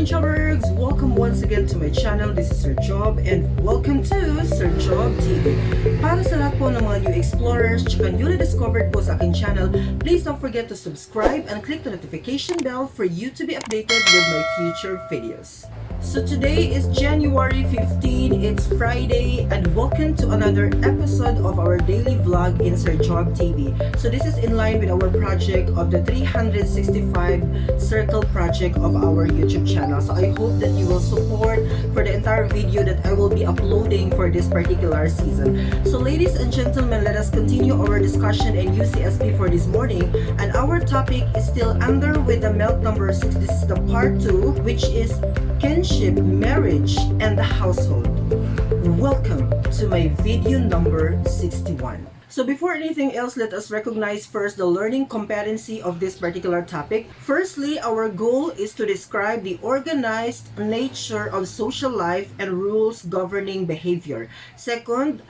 morning, jobbergs! Welcome once again to my channel. This is Sir Job and welcome to Sir Job TV. Para sa lahat po ng mga new explorers tsaka newly discovered po sa aking channel, please don't forget to subscribe and click the notification bell for you to be updated with my future videos. So today is January 15, it's Friday, and welcome to another episode of our daily vlog in Sir Job TV. So this is in line with our project of the 365 circle project of our YouTube channel. So I hope that you will support for the entire video that I will be uploading for this particular season. So ladies and gentlemen, let us continue our discussion in UCSP for this morning, and our topic is still under with the MELC number 6. This is the part 2, which is kinship, marriage, and the household. Welcome to my video number 61. So before anything else, let us recognize first the learning competency of this particular topic. Firstly, our goal is to describe the organized nature of social life and rules governing behavior. Second,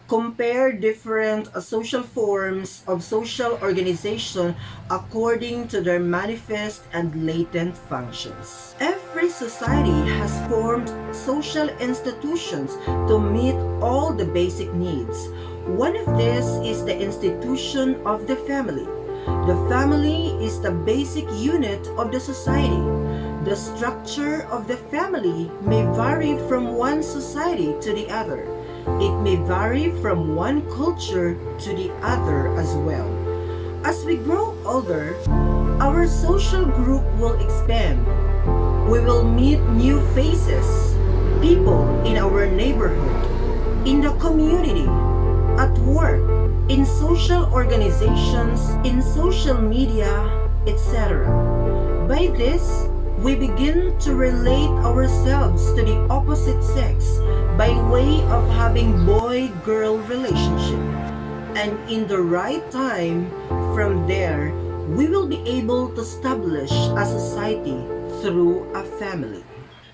compare different social forms of social organization according to their manifest and latent functions. Every society has formed social institutions to meet all the basic needs. One of these is the institution of the family. The family is the basic unit of the society. The structure of the family may vary from one society to the other. It may vary from one culture to the other as well. As we grow older, our social group will expand. We will meet new faces, people in our neighborhood, in the community, at work, in social organizations, in social media, etc. By this, we begin to relate ourselves to the opposite sex by way of having boy-girl relationship. And in the right time, from there, we will be able to establish a society through a family.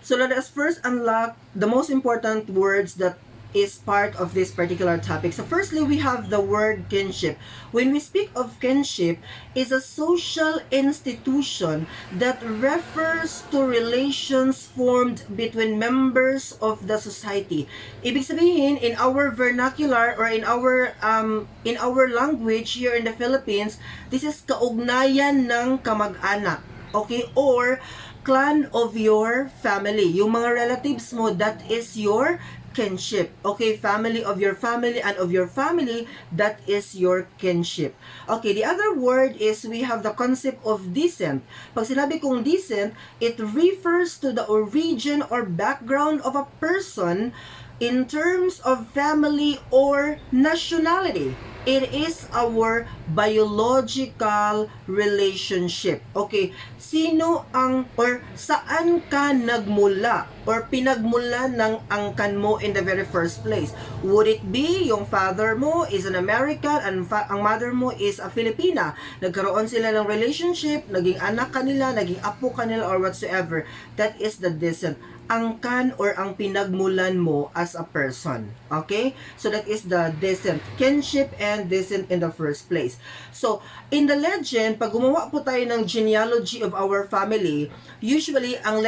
So let us first unlock the most important words that is part of this particular topic. So firstly, we have the word kinship. When we speak of kinship, is a social institution that refers to relations formed between members of the society. Ibig sabihin, in our vernacular or in our language here in the Philippines, this is kaugnayan ng kamag-anak. Okay? Or clan of your family. Yung mga relatives mo, that is your kinship. Okay, family of your family and of your family, that is your kinship. Okay, the other word is we have the concept of descent. Pag sinabi kong descent, it refers to the origin or background of a person in terms of family or nationality. It is our biological relationship. Okay, sino ang or saan ka nagmula or pinagmula ng angkan mo in the very first place? Would it be yung father mo is an American and ang mother mo is a Filipina? Nagkaroon sila ng relationship, naging anak kanila, naging apo kanila or whatsoever. That is the descent. Angkan or ang pinagmulan mo as a person. Okay? So that is the descent. Kinship and descent in the first place. So, in the legend, pag gumawa po tayo ng genealogy of our family, usually ang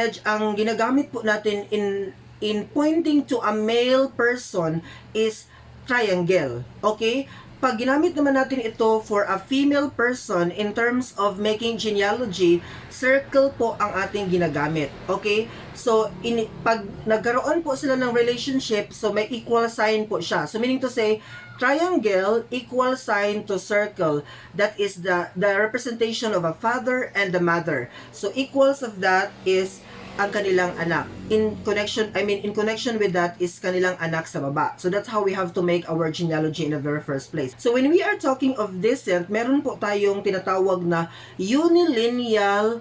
ginagamit po natin in pointing to a male person is triangle. Okay? Pag ginamit naman natin ito for a female person in terms of making genealogy, circle po ang ating ginagamit. Okay? So, pag nagkaroon po sila ng relationship, so may equal sign po siya. So, meaning to say, triangle equal sign to circle. That is the representation of a father and the mother. So, equals of that is ang kanilang anak. In connection with that is kanilang anak sa baba. So that's how we have to make our genealogy in the very first place. So when we are talking of descent, meron po tayong tinatawag na unilineal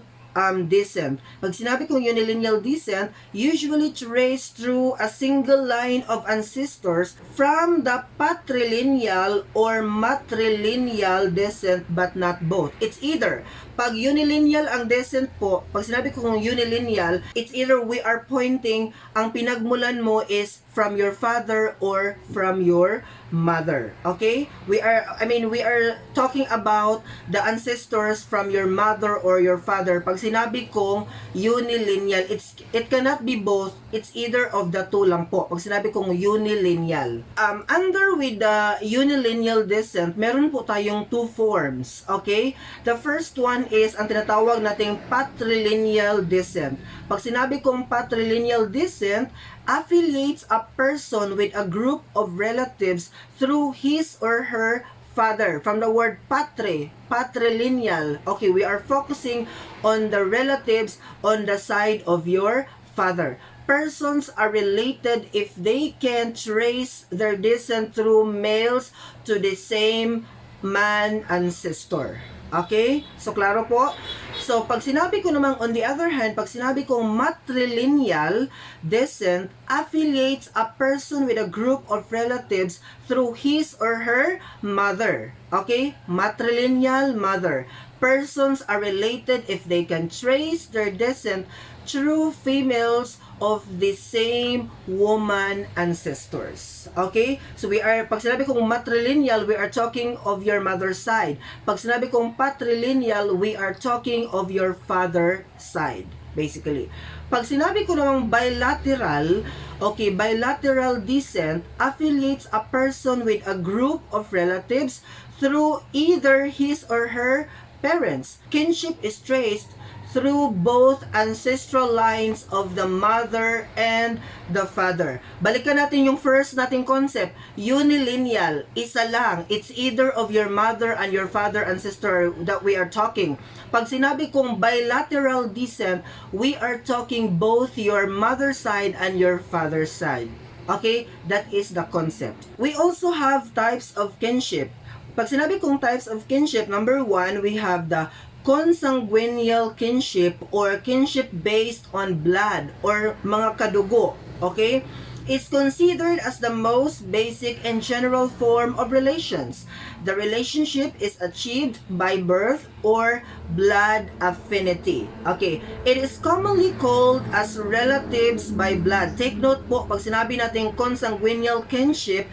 descent. Pag sinabi kong unilineal descent, usually traced through a single line of ancestors from the patrilineal or matrilineal descent but not both. It's either pag unilineal ang descent po, pag sinabi kong unilineal, it's either we are pointing ang pinagmulan mo is from your father or from your mother. Okay? We are talking about the ancestors from your mother or your father. Pag sinabi kong unilineal, it cannot be both, it's either of the two lang po. Pag sinabi kong unilineal. Under with the unilineal descent, meron po tayong two forms. Okay? The first one is ang tinatawag nating patrilineal descent. Pag sinabi kong patrilineal descent, affiliates a person with a group of relatives through his or her father. From the word patrilineal. Okay, we are focusing on the relatives on the side of your father. Persons are related if they can trace their descent through males to the same man ancestor. Okay? So, klaro po? So, pag sinabi ko namang on the other hand, pag sinabi kong matrilineal descent affiliates a person with a group of relatives through his or her mother. Okay? Matrilineal mother. Persons are related if they can trace their descent through females of the same woman ancestors. Okay? So pag sinabi kong matrilineal, we are talking of your mother's side. Pag sinabi kong patrilineal, we are talking of your father's side. Basically. Pag sinabi ko namang bilateral, okay, bilateral descent affiliates a person with a group of relatives through either his or her parents. Kinship is traced through both ancestral lines of the mother and the father. Balikan natin yung first nating concept. Unilineal, isa lang. It's either of your mother and your father ancestor that we are talking. Pag sinabi kong bilateral descent, we are talking both your mother's side and your father's side. Okay? That is the concept. We also have types of kinship. Pag sinabi kong types of kinship, number 1, we have the consanguinial kinship or kinship based on blood or mga kadugo. Okay? It's considered as the most basic and general form of relations. The relationship is achieved by birth or blood affinity. Okay, it is commonly called as relatives by blood. Take note po, pag sinabi natin consanguinial kinship,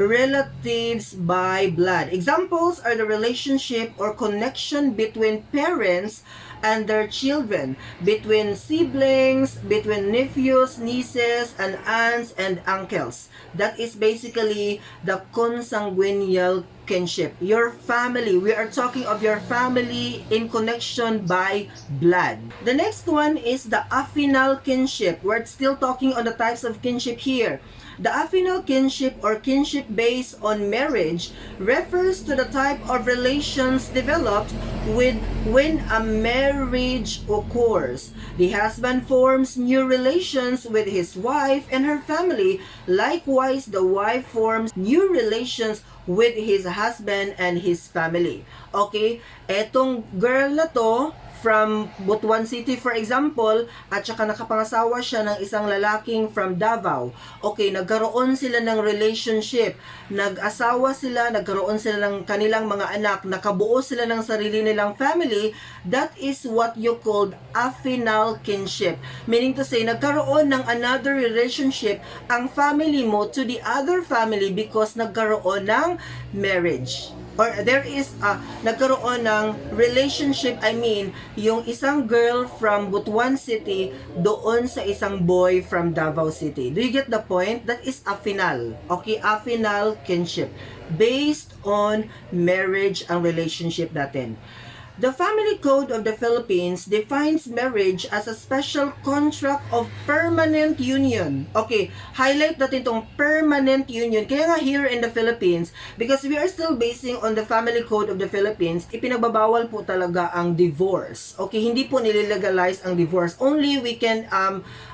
relatives by blood. Examples are the relationship or connection between parents and their children, between siblings, between nephews, nieces, and aunts and uncles. That is basically the consanguinial kinship. Your family. We are talking of your family in connection by blood. The next one is the afinal kinship. We're still talking on the types of kinship here. The afinal kinship or kinship based on marriage refers to the type of relations developed when a marriage occurs. The husband forms new relations with his wife and her family. Likewise, the wife forms new relations with his husband and his family. Okay? Etong girl na to, from Butuan City for example, at saka nakapangasawa siya ng isang lalaking from Davao. Okay, nagkaroon sila ng relationship, nag-asawa sila, nagkaroon sila ng kanilang mga anak, nakabuo sila ng sarili nilang family. That is what you called afinal kinship. Meaning to say, nagkaroon ng another relationship ang family mo to the other family because nagkaroon ng marriage. Or there is nagkaroon ng relationship, I mean, yung isang girl from Butuan City doon sa isang boy from Davao City. Do you get the point? That is afinal. Okay, afinal kinship. Based on marriage ang relationship natin. The Family Code of the Philippines defines marriage as a special contract of permanent union. Okay, highlight natin itong permanent union. Kaya nga here in the Philippines, because we are still basing on the Family Code of the Philippines, ipinagbabawal po talaga ang divorce. Okay, hindi po nililegalize ang divorce. Only we can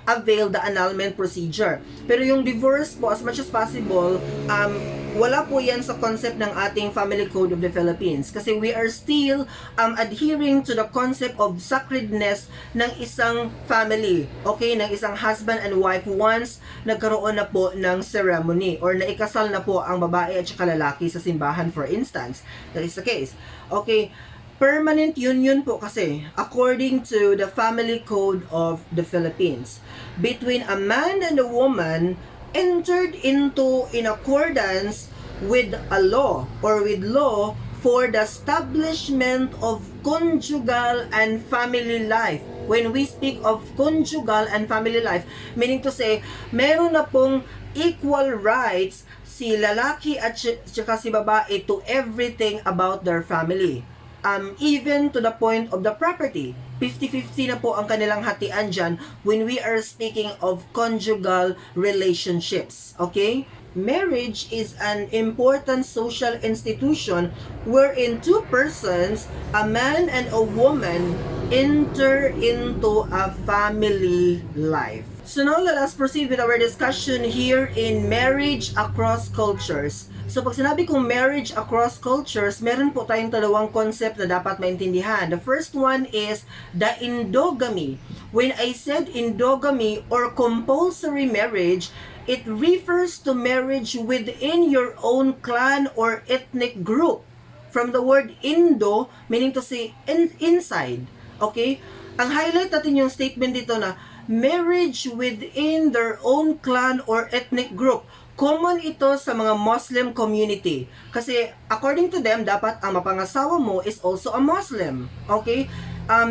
avail the annulment procedure. Pero yung divorce po, as much as possible, wala po yan sa concept ng ating Family Code of the Philippines. Kasi we are still adhering to the concept of sacredness ng isang family. Okay, ng isang husband and wife once nagkaroon na po ng ceremony or naikasal na po ang babae at saka lalaki sa simbahan, for instance. That is the case. Okay, permanent union po kasi, according to the Family Code of the Philippines, between a man and a woman entered into in accordance with a law or with law for the establishment of conjugal and family life. When we speak of conjugal and family life, meaning to say, meron na pong equal rights si lalaki at saka si babae to everything about their family. Even to the point of the property. 50-50 na po ang kanilang hatian dyan when we are speaking of conjugal relationships. Okay? Marriage is an important social institution wherein two persons, a man and a woman, enter into a family life. So now let us proceed with our discussion here in marriage across cultures. So pag sinabi kong marriage across cultures, meron po tayong dalawang concept na dapat maintindihan. The first one is the endogamy. When I said endogamy or compulsory marriage, it refers to marriage within your own clan or ethnic group. From the word indo, meaning to say inside. Okay? Ang highlight natin yung statement dito na marriage within their own clan or ethnic group. Common ito sa mga Muslim community. Kasi according to them, dapat ang mapangasawa mo is also a Muslim. Okay?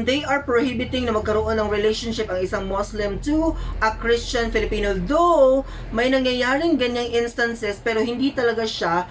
They are prohibiting na magkaroon ng relationship ang isang Muslim to a Christian Filipino. Though, may nangyayaring ganyang instances, pero hindi talaga siya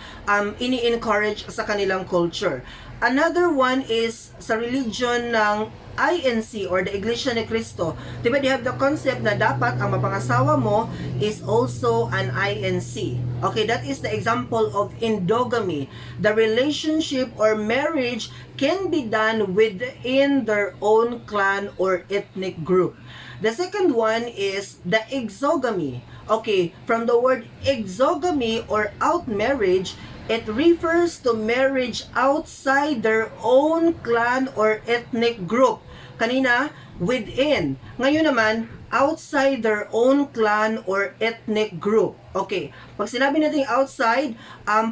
ini-encourage sa kanilang culture. Another one is sa religion ng INC or the Iglesia ni Cristo. Diba, they have the concept na dapat ang mapangasawa mo is also an INC. Okay, that is the example of endogamy. The relationship or marriage can be done within their own clan or ethnic group. The second one is the exogamy. Okay, from the word exogamy or out marriage, it refers to marriage outside their own clan or ethnic group. Kanina, within. Ngayon naman, outside their own clan or ethnic group. Okay, pag sinabi natin outside,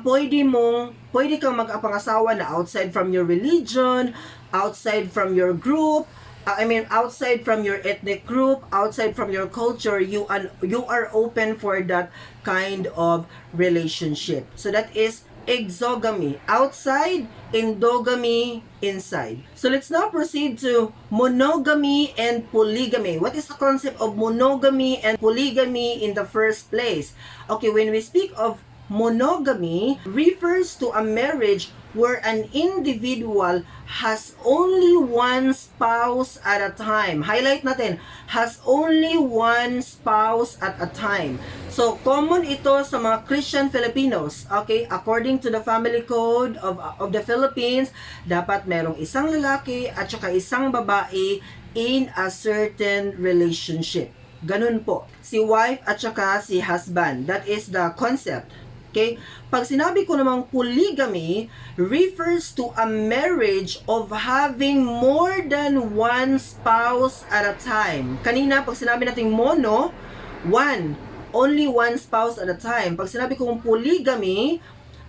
pwede kang mag-apangasawa na outside from your religion, outside from your group, outside from your ethnic group, outside from your culture, you are open for that kind of relationship. So that is exogamy, outside, endogamy, inside. So let's now proceed to monogamy and polygamy. What is the concept of monogamy and polygamy in the first place? Okay, when we speak of monogamy, refers to a marriage where an individual has only one spouse at a time. Highlight natin, has only one spouse at a time. So, common ito sa mga Christian Filipinos. Okay, according to the family code of the Philippines, dapat merong isang lalaki at saka isang babae in a certain relationship. Ganun po. Si wife at saka si husband. That is the concept. Okay? Pag sinabi ko namang polygamy, refers to a marriage of having more than one spouse at a time. Kanina, pag sinabi natin mono, only one spouse at a time. Pag sinabi kong polygamy,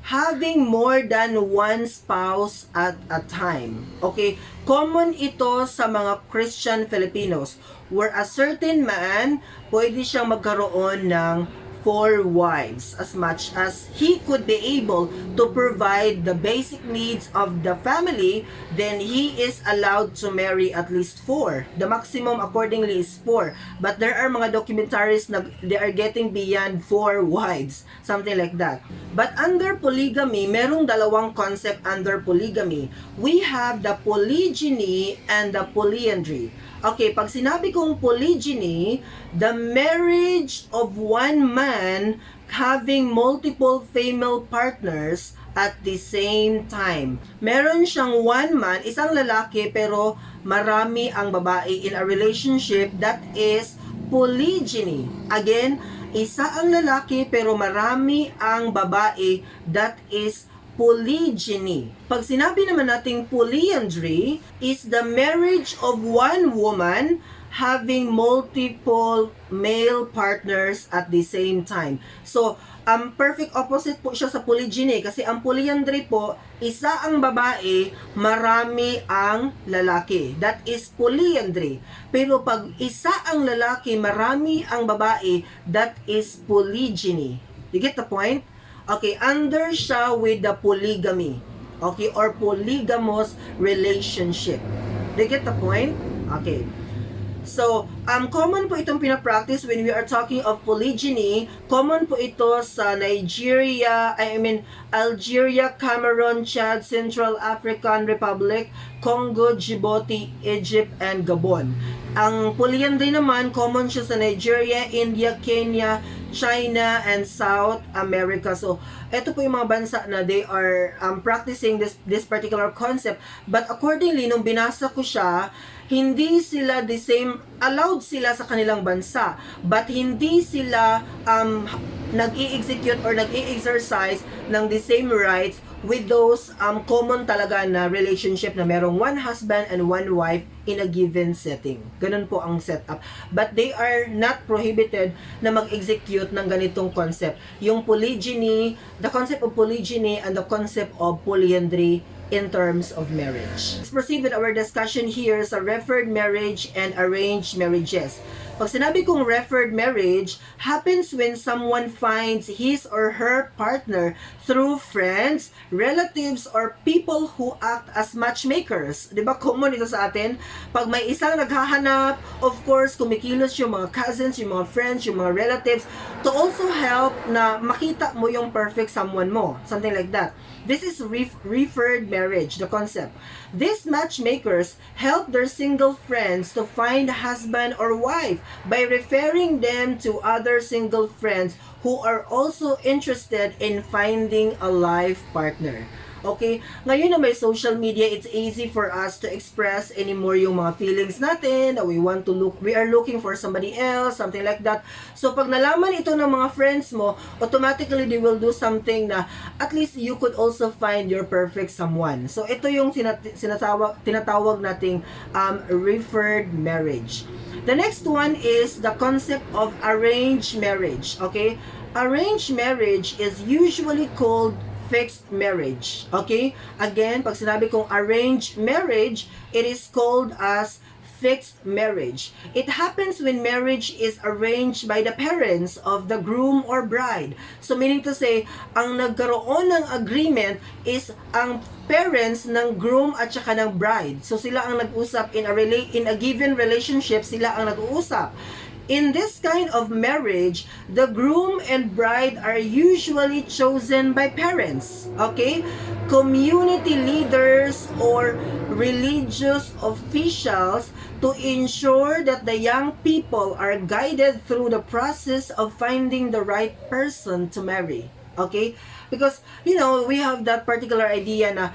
having more than one spouse at a time. Okay? Common ito sa mga Christian Filipinos, where a certain man, pwede siyang magkaroon ng 4 wives, as much as he could be able to provide the basic needs of the family, then he is allowed to marry at least 4. The maximum accordingly is 4. But there are mga documentaries na they are getting beyond 4 wives, something like that. But under polygamy, merong dalawang concept under polygamy. We have the polygyny and the polyandry. Okay, pag sinabi kong polygyny, the marriage of one man having multiple female partners at the same time. Meron siyang one man, isang lalaki, pero marami ang babae in a relationship, that is polygyny. Again, isa ang lalaki pero marami ang babae, that is polygyny. Pag sinabi naman nating polyandry, is the marriage of one woman having multiple male partners at the same time. So, perfect opposite po siya sa polygyny, kasi ang polyandry po, isa ang babae, marami ang lalaki. That is polyandry. Pero pag isa ang lalaki, marami ang babae, that is polygyny. You get the point? Okay, under siya with the polygamy. Okay? Or polygamous relationship. Do you get the point? Okay. So, common po itong pinapractice when we are talking of polygyny. Common po ito sa Nigeria, Algeria, Cameroon, Chad, Central African Republic, Congo, Djibouti, Egypt, and Gabon. Ang polyandry naman, common siya sa Nigeria, India, Kenya, China, and South America. So, ito po yung mga bansa na they are practicing this particular concept. But accordingly, nung binasa ko siya, hindi sila the same, allowed sila sa kanilang bansa, but hindi sila nag-i-execute or nag-i-exercise ng the same rights with those common talaga na relationship na merong one husband and one wife in a given setting. Ganun po ang setup. But they are not prohibited na mag-execute ng ganitong concept. Yung polygyny, the concept of polygyny and the concept of polyandry in terms of marriage. Let's proceed with our discussion here sa referred marriage and arranged marriages. Pag sinabi kong referred marriage, happens when someone finds his or her partner through friends, relatives, or people who act as matchmakers. Diba common ito sa atin? Pag may isang naghahanap, of course, kumikilos yung mga cousins, yung mga friends, yung mga relatives, to also help na makita mo yung perfect someone mo. Something like that. This is referred marriage, the concept. These matchmakers help their single friends to find a husband or wife by referring them to other single friends who are also interested in finding a life partner. Okay? Ngayon na may social media, it's easy for us to express anymore yung mga feelings natin, that we are looking for somebody else, something like that. So, pag nalaman ito ng mga friends mo, automatically they will do something na at least you could also find your perfect someone. So, ito yung tinatawag nating referred marriage. The next one is the concept of arranged marriage. Okay? Arranged marriage is usually called fixed marriage. Okay? Again, pag sinabi kong arranged marriage, it is called as fixed marriage. It happens when marriage is arranged by the parents of the groom or bride. So meaning to say, ang nagkaroon ng agreement is ang parents ng groom at saka ng bride. So sila ang nag-usap in a given relationship, sila ang nag-uusap. In this kind of marriage, the groom and bride are usually chosen by parents, okay? Community leaders or religious officials to ensure that the young people are guided through the process of finding the right person to marry. Okay? Because, you know, we have that particular idea na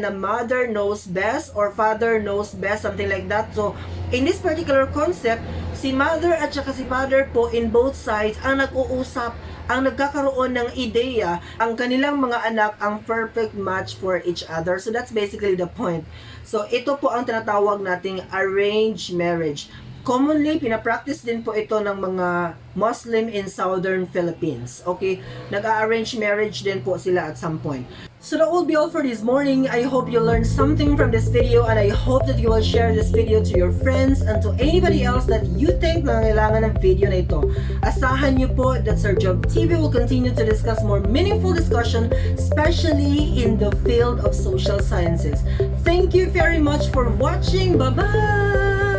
mother knows best or father knows best, something like that. So, in this particular concept, si mother at saka si father po in both sides ang nag-uusap, ang nagkakaroon ng ideya, ang kanilang mga anak ang perfect match for each other. So, that's basically the point. So, ito po ang tinatawag nating arranged marriage. Commonly, pinapractice din po ito ng mga Muslim in Southern Philippines. Okay? Nag-arrange marriage din po sila at some point. So that will be all for this morning. I hope you learned something from this video and I hope that you will share this video to your friends and to anybody else that you think nangangailangan ng video na ito. Asahan niyo po that Sir Job TV will continue to discuss more meaningful discussion, especially in the field of social sciences. Thank you very much for watching. Bye-bye!